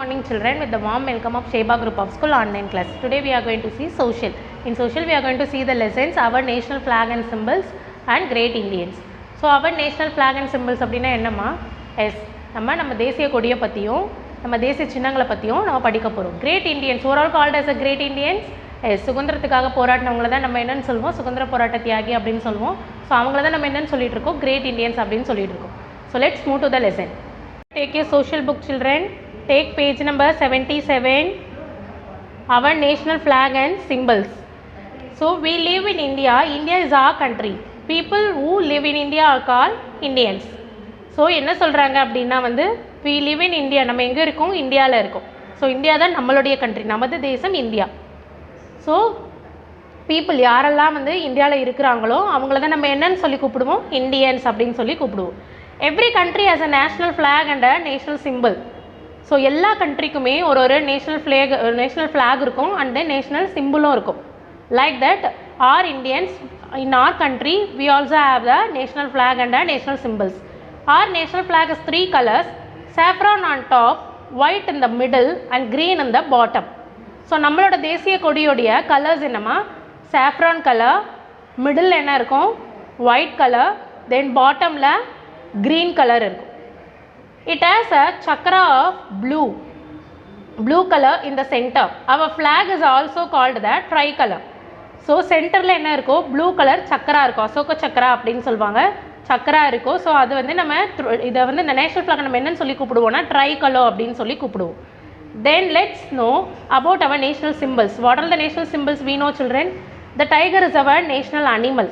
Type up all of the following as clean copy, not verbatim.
Morning children, with the warm welcome of Sheba Group of School online class. Today we are going to see social. In social we are going to see the lessons our national flag and symbols and great Indians. So our national flag and symbols அப்படினா என்னமா? S நம்ம தேசிய கொடியை பற்றியும் நம்ம தேசிய சின்னங்களை பற்றியும் நம்ம படிக்க போகிறோம். Great Indians overall called as a great Indians. சுதந்திரத்துக்காக போராட்டினவங்கள தான் நம்ம என்னென்னு சொல்லுவோம், சுதந்திர போராட்ட தியாகி அப்படின்னு சொல்லுவோம். ஸோ அவங்கள தான் நம்ம என்னென்னு சொல்லிட்டு இருக்கோம், கிரேட் இண்டியன்ஸ் அப்படின்னு சொல்லிட்டு இருக்கோம். So let's move to the lesson. Take your social book children, take page number 77, our national flag and symbols. So we live in India, India is our country. People who live in India are called Indians. So என்ன சொல்கிறாங்க அப்படின்னா we live in India, நம்ம எங்கே இருக்கோம், இந்தியாவில் இருக்கோம். So India தான் நம்மளுடைய கண்ட்ரி, நமது தேசம் இந்தியா. ஸோ பீப்புள் யாரெல்லாம் இந்தியாவில் இருக்கிறாங்களோ அவங்கள தான் நம்ம என்னன்னு சொல்லி கூப்பிடுவோம், இண்டியன்ஸ் அப்படின்னு சொல்லி கூப்பிடுவோம். Every country has a national flag and a national symbol. So எல்லா கண்ட்ரிக்குமே ஒரு நேஷ்னல் ஃப்ளாக் இருக்கும் அண்ட் தென் நேஷ்னல் சிம்பிளும் இருக்கும். Like that our Indians in our country we also have the national flag and a national symbols. Our national flag is 3 colors, saffron on top, white in the middle and green in the bottom. So நம்மளோட தேசிய கொடியோடைய colours என்னமா, saffron colour, middle என்ன இருக்கும், white colour, தென் பாட்டமில் green color இருக்கும். It has a chakra of blue color in the center. Our flag is also called the tricolor. So centerல என்ன இருக்கும், blue color சக்கரா இருக்கும், அசோக சக்கரா அப்படின்னு சொல்லுவாங்க, சக்கரா இருக்கும். ஸோ அது நம்ம இதை இந்த நேஷனல் ஃப்ளாக் நம்ம என்னன்னு சொல்லி கூப்பிடுவோம்னா ட்ரைகலர் அப்படின்னு சொல்லி கூப்பிடுவோம். Then let's know about our national symbols. What are the national symbols we know children? The tiger is our national animal.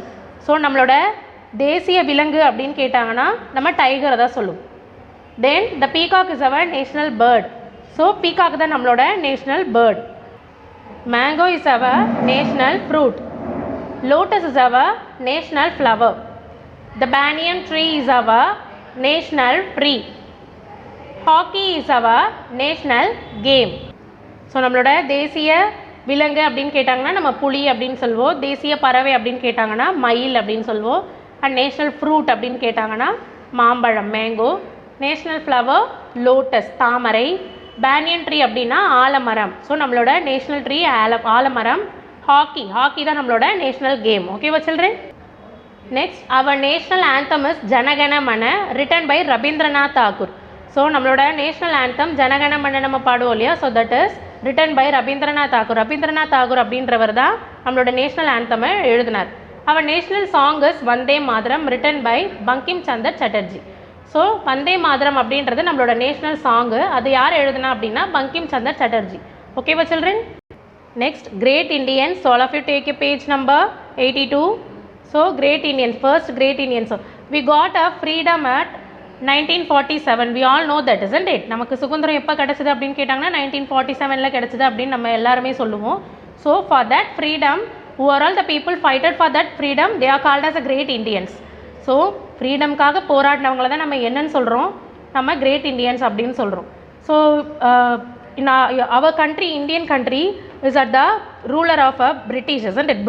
So நம்மளோட தேசிய விலங்கு அப்படின்னு கேட்டாங்கன்னா நம்ம டைகரை தான் சொல்லுவோம். Then the peacock is our national bird. So peacock தான் நம்மளோட national bird. Mango is our national fruit. Lotus is our national flower. The banyan tree is our national tree. Hockey is our national game. So நம்மளோட தேசிய விலங்கு அப்படின்னு கேட்டாங்கன்னா நம்ம புலி அப்படின்னு சொல்லுவோம். தேசிய பறவை அப்படின்னு கேட்டாங்கன்னா மயில் அப்படின்னு சொல்லுவோம். அண்ட் நேஷ்னல் ஃப்ரூட் அப்படின்னு கேட்டாங்கன்னா மாம்பழம், மேங்கோ. நேஷ்னல் ஃப்ளவர் லோட்டஸ், தாமரை. பேனியன் ட்ரீ அப்படின்னா ஆலமரம். ஸோ நம்மளோட நேஷ்னல் ட்ரீ ஆலமரம். ஹாக்கி தான் நம்மளோட நேஷ்னல் கேம். ஓகேவா children? Next our national anthem is Jana Gana Mana, written by Rabindranath Tagore. So நம்மளோட நேஷ்னல் ஆந்தம் ஜனகணமன நம்ம பாடுவோம் இல்லையா, so that is written by Rabindranath Tagore. Rabindranath Tagore அப்படின்றவர் தான் நம்மளோட நேஷ்னல் ஆந்தமை எழுதினார். அவர் national song is Vande Mataram, written by Bankim Chandra Chatterjee. So Vande Mataram அப்படின்றது நம்மளோட நேஷ்னல் சாங்கு, அது யார் எழுதுனா அப்படின்னா பங்கிம் சந்திர சட்டர்ஜி. ஓகேவா children? Next great Indians. All of you take a page number 82. So great Indians, first great Indians. We got a freedom at 1947. We all know that isn't it. நமக்கு சுதந்திரம் எப்போ கிடச்சிது அப்படின்னு கேட்டாங்கன்னா 1947 கிடச்சிது அப்படின்னு நம்ம எல்லாருமே சொல்லுவோம். So for that freedom, who are all the people fighted for that freedom, they are called as a great Indians. So ஃப்ரீடம்காக போராடினவங்கள தான் நம்ம என்னன்னு சொல்கிறோம், நம்ம கிரேட் இண்டியன்ஸ் அப்படின்னு சொல்கிறோம். So in our country, Indian country is at the ruler of a British, isn't it?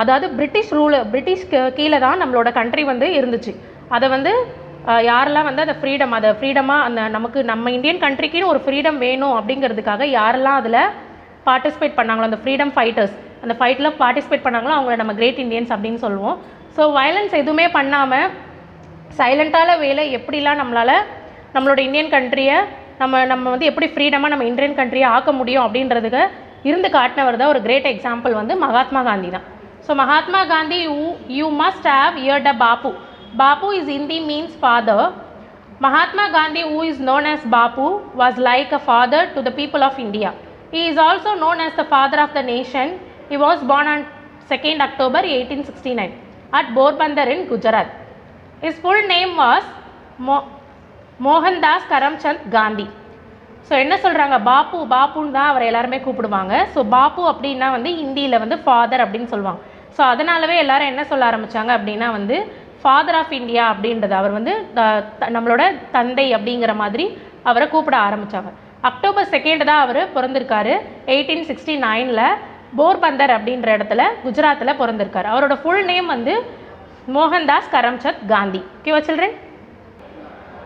அதாவது பிரிட்டிஷ் கீழே தான் நம்மளோட கண்ட்ரி இருந்துச்சு. அதை யாரெல்லாம் அந்த ஃப்ரீடமாக நம்ம இந்தியன் கண்ட்ரிக்குன்னு ஒரு ஃப்ரீடம் வேணும் அப்படிங்கிறதுக்காக யாரெல்லாம் அதில் பார்ட்டிசிபேட் பண்ணாங்களோ, அந்த ஃப்ரீடம் ஃபைட்டர்ஸ், அந்த ஃபைட்டில் பார்ட்டிசிபேட் பண்ணாங்களோ அவங்கள நம்ம கிரேட் இண்டியன்ஸ் அப்படின்னு சொல்லுவோம். ஸோ வயலன்ஸ் எதுவுமே பண்ணாமல் சைலண்ட்டான வேலை எப்படிலாம் நம்மளோட இந்தியன் கண்ட்ரியை நம்ம எப்படி ஃப்ரீடமாக நம்ம இந்தியன் கண்ட்ரியை ஆக்க முடியும் அப்படின்றதுக்கு இருந்து காட்டினவர் தான் ஒரு கிரேட் எக்ஸாம்பிள் மகாத்மா காந்தி தான். So Mahatma Gandhi you must have heard a Bapu. Bapu is Hindi means father. Mahatma Gandhi who is known as Bapu was like a father to the people of India. He is also known as the father of the nation. He was born on 2nd October 1869 at Porbandar in Gujarat. His full name was Mohandas Karamchand Gandhi. So என்ன சொல்கிறாங்க, பாப்புன்னு தான் அவர் எல்லாருமே கூப்பிடுவாங்க. So பாப்பு அப்படின்னா ஹிந்தியில் father அப்படின்னு சொல்லுவாங்க. So அதனாலவே எல்லாரும் என்ன சொல்ல ஆரம்பித்தாங்க அப்படின்னா ஃபாதர் ஆஃப் இந்தியா அப்படின்றது அவர் நம்மளோட தந்தை அப்படிங்கிற மாதிரி அவரை கூப்பிட ஆரம்பித்தாங்க. October 2 தான் அவர் பிறந்திருக்காரு. 1869 போர்பந்தர் அப்படின்ற இடத்துல குஜராத்தில் பிறந்திருக்காரு. அவரோட ஃபுல் நேம் மோகன்தாஸ் கரம்சந்த் காந்தி. ஓகேவா children?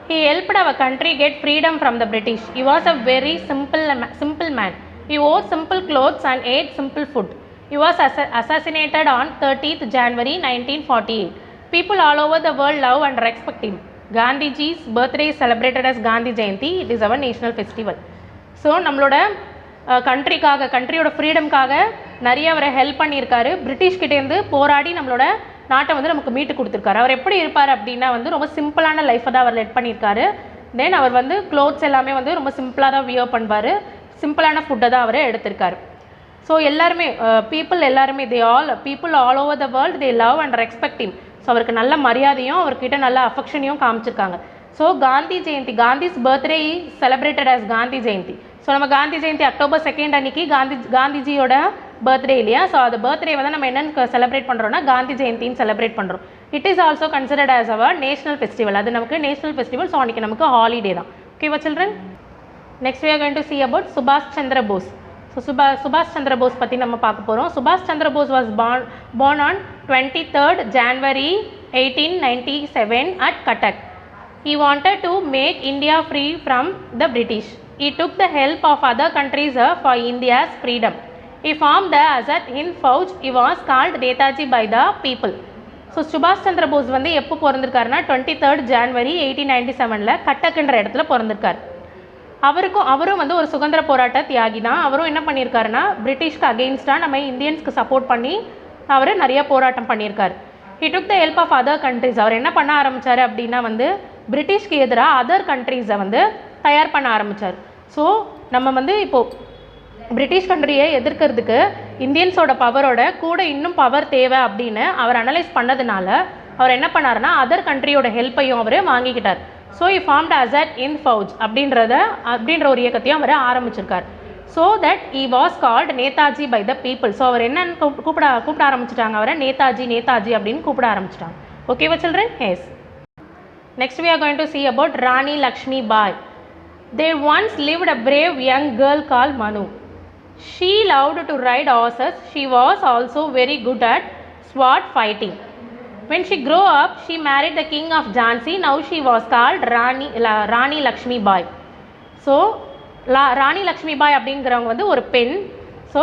He helped our country get freedom from the British. He was a very simple man. He wore simple clothes and ate simple food. He was assassinated on 30th January 1948. People all over the world love and respect him. Gandhiji's birthday is celebrated as Gandhi Jayanti. It is our national festival. So நம்மளோட கண்ட்ரியோட ஃப்ரீடம்காக நிறைய அவரை help பண்ணியிருக்காரு. British கிட்டேருந்து போராடி நம்மளோட நாட்டை வந்து நமக்கு மீட்டு கொடுத்துருக்காரு. அவர் எப்படி இருப்பார் அப்படின்னா வந்து ரொம்ப சிம்பிளான லைஃப்பை தான் அவர் லெட் பண்ணியிருக்காரு. தென் அவர் வந்து க்ளோத்ஸ் எல்லாமே வந்து ரொம்ப சிம்பிளாக தான் வியர் பண்ணுவார். சிம்பிளான ஃபுட்டை தான் அவர் எடுத்திருக்காரு. ஸோ எல்லாருமே பீப்புள் எல்லாருமே people all over the world they love and respect him. So அவருக்கு நல்ல மரியாதையும் அவர்கிட்ட நல்ல அஃபெக்ஷனையும் காமிச்சிருக்காங்க. So Gandhi Jayanti, Gandhi's birthday celebrated as Gandhi Jayanti. So நம்ம காந்தி ஜெயந்தி October 2 அன்றைக்கி காந்திஜியோட பர்த்டே இல்லையா? ஸோ அந்த பர்த்டே வந்து நம்ம என்னென்னு செலிப்ரேட் பண்ணுறோன்னா காந்தி ஜெயந்தின்னு செலிப்ரேட் பண்ணுறோம். It is also considered as our national festival. அது நமக்கு நேஷனல் ஃபெஸ்டிவல். ஸோ அன்றைக்கி நமக்கு ஹாலிடே தான். ஓகேவா children? Next we are going to see about சுபாஷ் சந்திர போஸ். ஸோ சுபாஷ் சந்திர போஸ் பற்றி நம்ம பார்க்க போகிறோம். சுபாஷ் Chandra Bose was born on 23rd January 1897 at Cuttack. He wanted to make India free from the British. He took the help of other countries for India's freedom. He formed the Azad Hind Fauj. He was called Netaji by the people. So சுபாஷ் சந்திர போஸ் வந்து எப்போ பிறந்திருக்காருன்னா 23rd January 1897 கட்டக்ன்ற இடத்துல பிறந்திருக்காரு. அவரும் வந்து ஒரு சுதந்திர போராட்ட தியாகி தான். அவரும் என்ன பண்ணியிருக்காருன்னா பிரிட்டிஷ்க்கு அகெயின்ஸ்டாக நம்ம இந்தியன்ஸ்க்கு சப்போர்ட் பண்ணி அவர் நிறைய போராட்டம் பண்ணியிருக்காரு. He took the help of other countries. அவர் என்ன பண்ண ஆரம்பித்தார் அப்படின்னா வந்து பிரிட்டிஷ்க்கு எதிராக அதர் கண்ட்ரீஸை வந்து தயார் பண்ண ஆரம்பித்தார். ஸோ நம்ம வந்து இப்போது பிரிட்டிஷ் கண்ட்ரியை எதிர்க்கிறதுக்கு இந்தியன்ஸோட பவரோட கூட இன்னும் பவர் தேவை அப்படின்னு அவர் அனலைஸ் பண்ணதுனால அவர் என்ன பண்ணாருன்னா அதர் கண்ட்ரியோட ஹெல்ப்பையும் அவர் வாங்கிக்கிட்டார். So he formed Azad Hind Fauj அப்படின்ற ஒரு இயக்கத்தையும் அவர் ஆரம்பிச்சிருக்கார். So that he was called Netaji by the people. So அவர் என்னன்னு கூப்பிட ஆரம்பிச்சிட்டாங்க, அவரை நேதாஜி அப்படின்னு கூப்பிட ஆரம்பிச்சிட்டாங்க. ஓகேவா children? Yes. Next we are going to see about Rani Lakshmi Bai. There once lived a brave young girl called Manu. She loved to ride horses. She was also very good at sword fighting. When she grew up, she married the king of Jhansi. Now she was called Rani Lakshmi Bai. So Rani Lakshmi Bai அப்படிங்கிறவங்க வந்து ஒரு பெண். So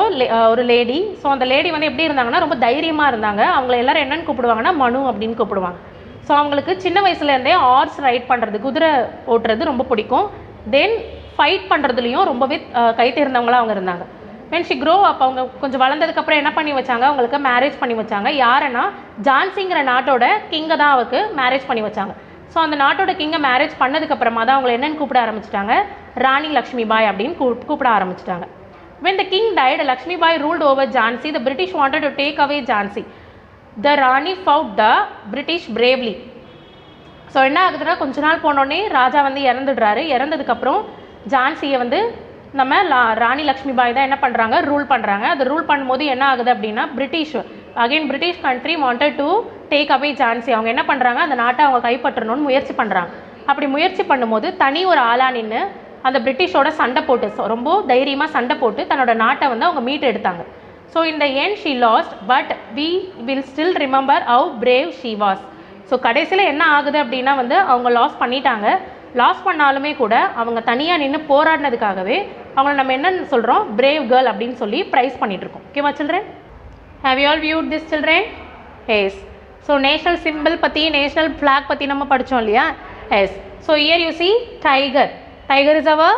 ஒரு lady. So அந்த lady வந்து எப்படி இருந்தாங்கன்னா ரொம்ப தைரியமாக இருந்தாங்க. அவங்கள எல்லோரும் என்னென்னு கூப்பிடுவாங்கன்னா மனு அப்படின்னு கூப்பிடுவாங்க. ஸோ அவங்களுக்கு சின்ன வயசுலேருந்தே ஹார்ஸ் ரைட் பண்ணுறது, குதிரை ஓட்டுறது ரொம்ப பிடிக்கும். தென் ஃபைட் பண்ணுறதுலையும் ரொம்பவே கை தேர்ந்தவங்களாக அவங்க இருந்தாங்க. when she grow up, அவங்க கொஞ்சம் வளர்ந்ததுக்கப்புறம் என்ன பண்ணி வச்சாங்க, அவங்களுக்கு மேரேஜ் பண்ணி வச்சாங்க. யாருன்னா ஜான்சிங்கிற நாட்டோட கிங்கை தான் அவருக்கு மேரேஜ் பண்ணி வச்சாங்க. ஸோ அந்த நாட்டோட கிங்கை மேரேஜ் பண்ணதுக்கப்புறமா தான் அவங்களை என்னென்னு கூப்பிட ஆரம்பிச்சிட்டாங்க, ராணி லக்ஷ்மி பாய் அப்படின்னு கூப்பிட ஆரம்பிச்சிட்டாங்க. when the king died, Lakshmi Bai ruled over Jhansi. The British wanted to take away Jhansi. The Rani fought the British bravely. So என்ன ஆகுதுன்னா கொஞ்ச நாள் போனோடனே ராஜா வந்து இறந்துடுறாரு. இறந்ததுக்கப்புறம் ஜான்சியை வந்து நம்ம ராணி லக்ஷ்மி பாய் தான் என்ன பண்ணுறாங்க, ரூல் பண்ணுறாங்க. அது ரூல் பண்ணும்போது என்ன ஆகுது அப்படின்னா British country wanted to take away Jhansi. அவங்க என்ன பண்ணுறாங்க, அந்த நாட்டை அவங்க கைப்பற்றணும்னு முயற்சி பண்ணுறாங்க. அப்படி முயற்சி பண்ணும்போது தனி ஒரு ஆளாக நின்று அந்த பிரிட்டிஷோட சண்டை போட்டு ரொம்ப தைரியமாக சண்டை போட்டு தன்னோட நாட்டை வந்து அவங்க மீட்டு எடுத்தாங்க. ஸோ இந்த end she lost, but we will still remember how brave she was. So கடைசியில் என்ன ஆகுது அப்படின்னா வந்து அவங்க லாஸ் பண்ணிட்டாங்க. லாஸ் பண்ணாலுமே கூட அவங்க தனியாக நின்று போராடினதுக்காகவே அவங்கள நம்ம என்னன்னு சொல்கிறோம், பிரேவ் கேர்ள் அப்படின்னு சொல்லி ப்ரைஸ் பண்ணிகிட்ருக்கோம். ஓகேவா children? Have you all viewed this children? Yes. So national symbol பற்றி, நேஷ்னல் ஃப்ளாக் பற்றி நம்ம படித்தோம் இல்லையா? Yes. So here you see tiger. Tiger is our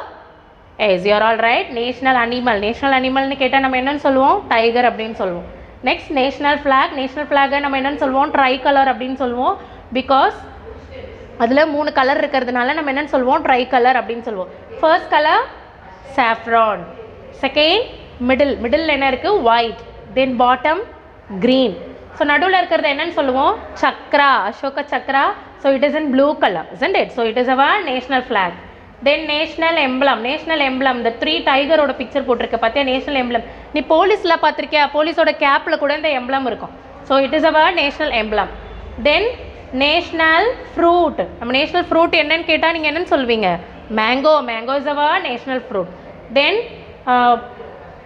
yes, you are all right. National animal. National அனிமல்னு கேட்டால் நம்ம என்னென்னு சொல்லுவோம், டைகர் அப்படின்னு சொல்லுவோம். Next national flag. நேஷ்னல் ஃப்ளாகை நம்ம என்னென்னு சொல்லுவோம், ட்ரை கலர் அப்படின்னு சொல்லுவோம். பிகாஸ் அதில் 3 கலர் இருக்கிறதுனால நம்ம என்னென்னு சொல்லுவோம், ட்ரை கலர் அப்படின்னு சொல்லுவோம். First colour saffron, second middle என்ன இருக்குது, white, then bottom green. So நடுவில் இருக்கிறது என்னென்னு சொல்லுவோம், chakra, Ashoka chakra. So it is in blue colour, isn't it? So it is our national flag. Then national emblem. National emblem இந்த 3 டைகரோட picture போட்டிருக்க பார்த்தியா, நேஷ்னல் எம்ப்ளம். நீ போலீஸில் பார்த்துருக்கியா, போலீஸோட கேப்பில் கூட இந்த எம்ப்ளம் இருக்கும். So it is our national emblem. Then national fruit. நம்ம நேஷ்னல் ஃப்ரூட் என்னன்னு கேட்டால் நீங்கள் என்னென்னு சொல்வீங்க, mango. Mango is our national fruit. Then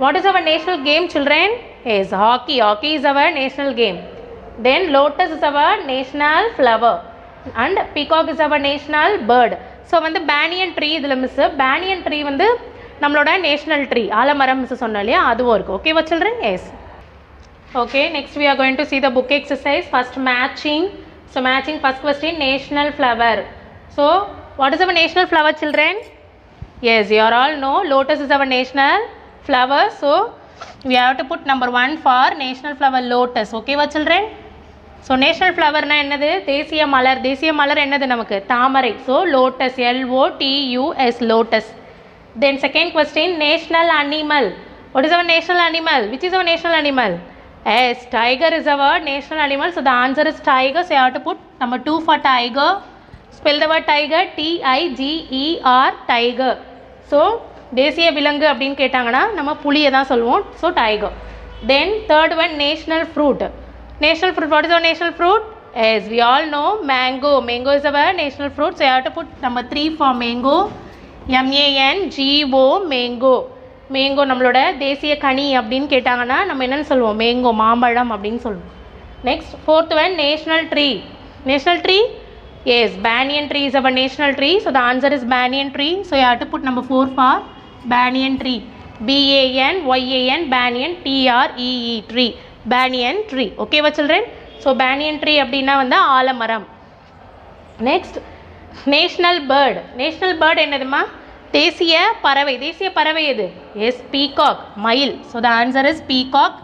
what is our national game children? Yes, hockey. Hockey is our national game. Then lotus is our national flower. and peacock is our national bird. So வந்து banyan tree இதில் miss banyan tree வந்து நம்மளோட national tree ஆலமரம் miss சொன்னோம் இல்லையா அதுவும் இருக்குது. ஓகேவா children? Yes. Okay, next we are going to see the book exercise. First matching. So matching, first question, national flower. So what is our national flower, children? Yes, you all know lotus is our national flower. So we have to put number 1 for national flower lotus. Okay va children? So national flower na என்னது? தேசிய மலர். தேசிய மலர் என்னது நமக்கு? தாமரை. So lotus, LOTUS, lotus. Then second question, national animal. What is our national animal? Which is our national animal? Yes, tiger is our national animal. So the answer is tiger. So you have to put number 2 for tiger. Spell the word tiger, TIGER, tiger. So தேசிய விலங்கு அப்படின்னு கேட்டாங்கன்னா நம்ம புலியை தான் சொல்லுவோம். So tiger. Then third one, national fruit. National fruit, what is our national fruit? Yes, we all know mango. Mango is our national fruit. So you have to put number 3 for mango. MANGO, mango. Mango நம்மளோட தேசிய கனி அப்படின்னு கேட்டாங்கன்னா நம்ம என்னென்னு சொல்லுவோம்? Mango, மாம்பழம் அப்படின்னு சொல்லுவோம். Next fourth one, national tree. National tree, yes, banyan tree is our national tree. So the answer is banyan tree. So you have to put number 4 for banyan tree. BANYAN, banyan, TREE, tree, banyan tree. ஓகேவா children? So banyan tree அப்படின்னா வந்து ஆலமரம். Next national bird. National bird என்னதுமா? தேசிய பறவை. தேசிய பறவை எது? எஸ், பீகாக், மயில். So the answer is peacock,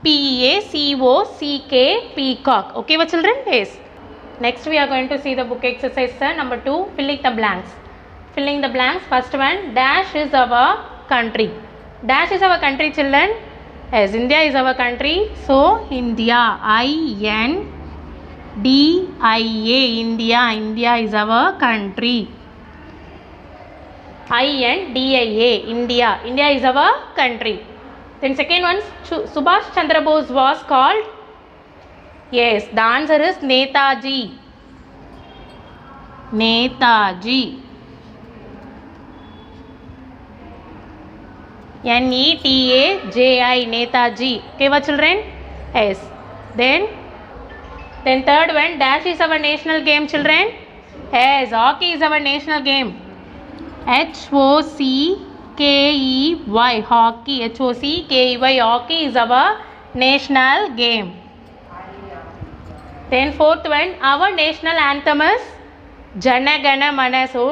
PEACOCK, peacock. ஓகேவா children? Yes. Next we are going to see the book exercise number 2, filling the blanks. Filling the blanks, first one, dash is our country. Dash is our country, children. Yes, India is our country. So India, INDIA, India. India is our country. INDIA, India. India is our country. Then second one, Subhash Chandra Bose was called? Yes, the answer is Netaji. Netaji. NETAJI, Netaji. Okay, what children? Yes. Then third one, dash is our national game, children. Yes, hockey is our national game. HOCKEY, hockey. HOCKEY, hockey is our national game. Then fourth one, our national anthem is Janagana Mana. So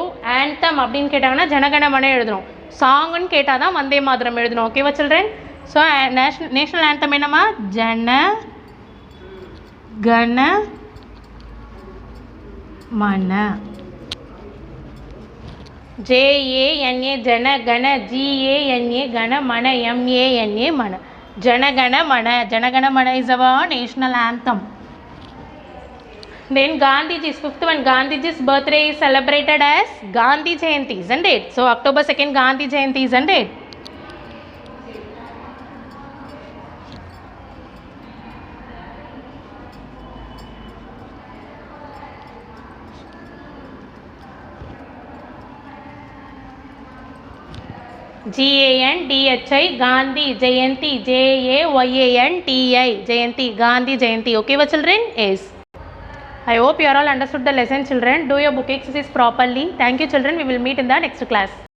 anthem அப்படின்னு கேட்டாங்கன்னா ஜனகன மன எழுதணும். சாங்னு கேட்டால் தான் வந்தே மாதரம் எழுதணும். ஓகேவா children? So national anthem என்னம்மா? ஜன கன மன. JANA, ஜன கன. GANA, கன. மன, MANA, மன. ஜனகன மன. ஜனகன மன is our national anthem. Then Gandhiji's fifth one, Gandhiji's birthday is celebrated as Gandhi Jayanti, isn't it? So October 2nd, Gandhi Jayanti, isn't it? GANDHI, Gandhi Jayanti, JAYANTI, Jayanti, Gandhi Jayanti. Okay, what children? Yes. I hope you are all understood the lesson, children. Do your book exercise properly. Thank you, children. We will meet in the next class.